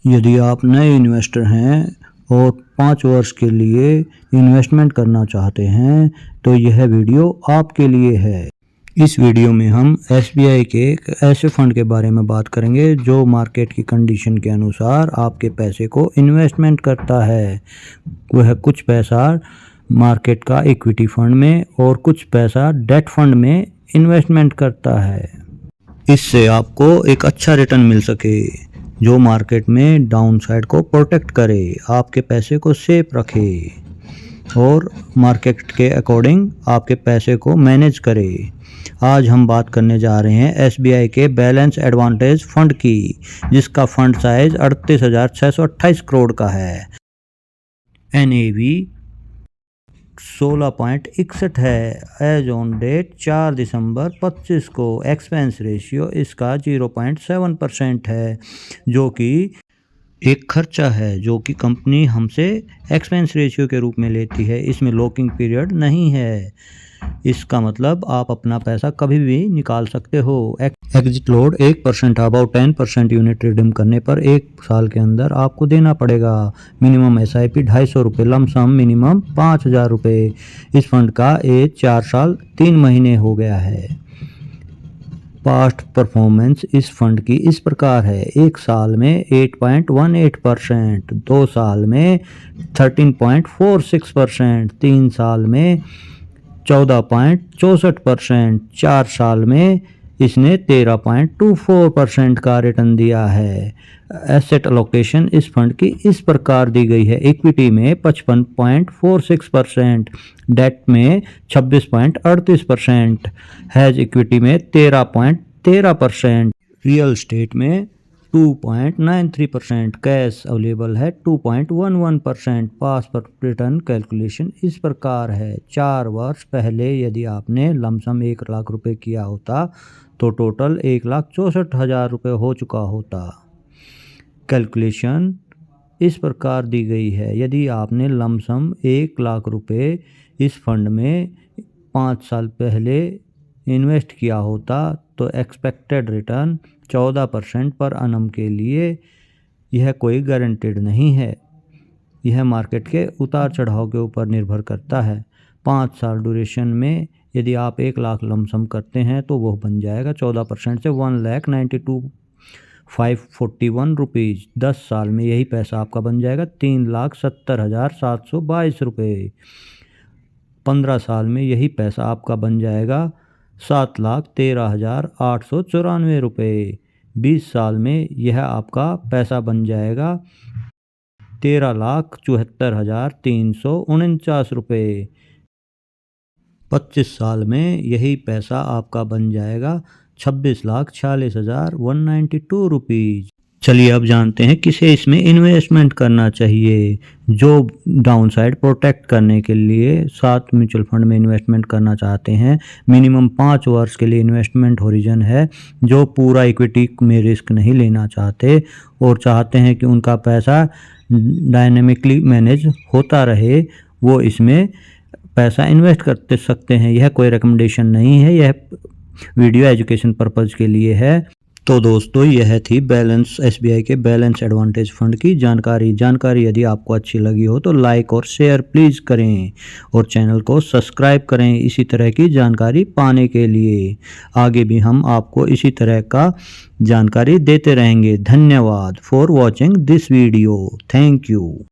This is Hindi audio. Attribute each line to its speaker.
Speaker 1: यदि आप नए इन्वेस्टर हैं और 5 वर्ष के लिए इन्वेस्टमेंट करना चाहते हैं तो यह वीडियो आपके लिए है। इस वीडियो में हम SBI के एक ऐसे फंड के बारे में बात करेंगे जो मार्केट की कंडीशन के अनुसार आपके पैसे को इन्वेस्टमेंट करता है। वह कुछ पैसा मार्केट का इक्विटी फंड में और कुछ पैसा डेट फंड में इन्वेस्टमेंट करता है। इससे आपको एक अच्छा रिटर्न मिल सके जो मार्केट में डाउन साइड को प्रोटेक्ट करे, आपके पैसे को सेफ रखे और मार्केट के अकॉर्डिंग आपके पैसे को मैनेज करे। आज हम बात करने जा रहे हैं SBI के बैलेंस एडवांटेज फंड की, जिसका फंड साइज 38,628 करोड़ का है। NAV 16.61 है। एज ऑन डेट 4 दिसंबर 25 को। एक्सपेंस रेशियो इसका 0.7% है, जो कि एक खर्चा है जो कि कंपनी हमसे एक्सपेंस रेशियो के रूप में लेती है। इसमें लॉकिंग पीरियड नहीं है। इसका मतलब आप अपना पैसा कभी भी निकाल सकते हो। Exit load 1% about 10% unit redeem करने पर 1 साल के अंदर आपको देना पड़ेगा। मिनिमम SIP 250 रुपये, लमसम मिनिमम 5,000 रुपये। इस फंड का एज 4 साल 3 महीने हो गया है। पास्ट परफॉर्मेंस इस फंड की इस प्रकार है: 1 साल में 8.18%, 2 साल में 13.46%, 3 साल में 14.64%, 4 साल में इसने 13.24% का रिटर्न दिया है। एसेट एलोकेशन इस फंड की इस प्रकार दी गई है: इक्विटी में 55.46%, डेट में 26.38%, हैज इक्विटी में 13.13%, रियल एस्टेट में 2.93%, कैश अवेलेबल है 2.11%। पास पर रिटर्न कैलकुलेशन इस प्रकार है: 4 वर्ष पहले यदि आपने लमसम 1 लाख रुपए किया होता तो टोटल 1,64,000 रुपये हो चुका होता। कैलकुलेशन इस प्रकार दी गई है: यदि आपने लमसम 1 लाख रुपए इस फंड में 5 साल पहले इन्वेस्ट किया होता तो एक्सपेक्टेड रिटर्न 14% पर annum के लिए यह कोई गारंटेड नहीं है। यह मार्केट के उतार चढ़ाव के ऊपर निर्भर करता है। 5 साल ड्यूरेशन में यदि आप 1 लाख लमसम करते हैं तो वह बन जाएगा 14% से 1,92,541 रुपीज़। 10 साल में यही पैसा आपका बन जाएगा 3,70,722 रुपये। 15 साल में यही पैसा आपका बन जाएगा 7,13,894 रुपये। 20 साल में यह आपका पैसा बन जाएगा 13,74,349 रुपये। 25 साल में यही पैसा आपका बन जाएगा 26,46,192 रुपीज़। चलिए अब जानते हैं किसे इसमें इन्वेस्टमेंट करना चाहिए। जो डाउन साइड प्रोटेक्ट करने के लिए 7 म्यूचुअल फंड में इन्वेस्टमेंट करना चाहते हैं, मिनिमम 5 वर्ष के लिए इन्वेस्टमेंट होरिजन है, जो पूरा इक्विटी में रिस्क नहीं लेना चाहते और चाहते हैं कि उनका पैसा डायनेमिकली मैनेज होता रहे, वो इसमें पैसा इन्वेस्ट करते सकते हैं। यह कोई रिकमेंडेशन नहीं है, यह वीडियो एजुकेशन पर्पज़ के लिए है। तो दोस्तों, यह थी SBI के बैलेंस एडवांटेज फंड की जानकारी यदि आपको अच्छी लगी हो तो लाइक और शेयर प्लीज़ करें और चैनल को सब्सक्राइब करें इसी तरह की जानकारी पाने के लिए। आगे भी हम आपको इसी तरह का जानकारी देते रहेंगे। धन्यवाद for watching this video. Thank you.